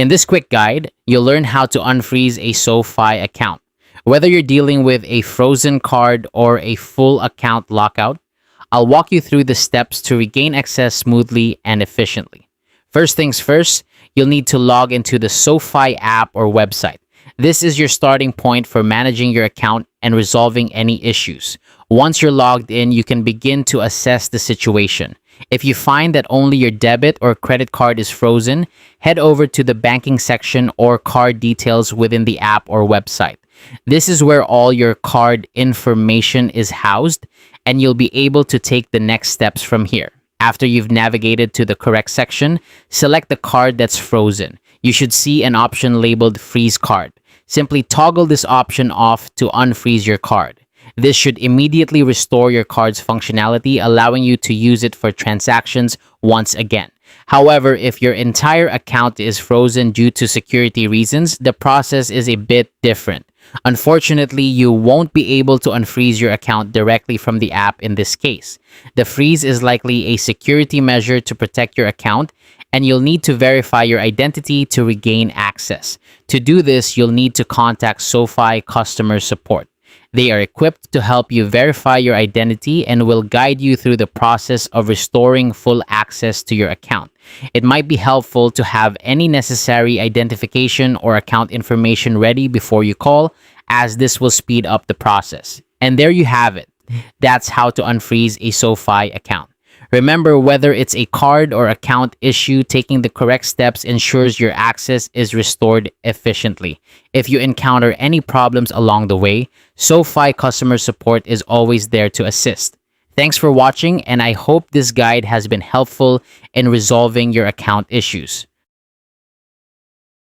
In this quick guide, you'll learn how to unfreeze a Sofi account. Whether you're dealing with a frozen card or a full account lockout, I'll walk you through the steps to regain access smoothly and efficiently. First things first, you'll need to log into the Sofi app or website. This is your starting point for managing your account and resolving any issues. Once you're logged in, you can begin to assess the situation. If you find that only your debit or credit card is frozen, head over to the banking section or card details within the app or website. This is where all your card information is housed, and you'll be able to take the next steps from here. After you've navigated to the correct section, select the card that's frozen. You should see an option labeled Freeze Card. Simply toggle this option off to unfreeze your card. This should immediately restore your card's functionality, allowing you to use it for transactions once again. However, if your entire account is frozen due to security reasons, the process is a bit different. Unfortunately, you won't be able to unfreeze your account directly from the app in this case. The freeze is likely a security measure to protect your account, and you'll need to verify your identity to regain access. To do this, you'll need to contact Sofi customer support. They are equipped to help you verify your identity and will guide you through the process of restoring full access to your account. It might be helpful to have any necessary identification or account information ready before you call, as this will speed up the process. And there you have it. That's how to unfreeze a Sofi account. Remember, whether it's a card or account issue, taking the correct steps ensures your access is restored efficiently. If you encounter any problems along the way, Sofi customer support is always there to assist. Thanks for watching, and I hope this guide has been helpful in resolving your account issues.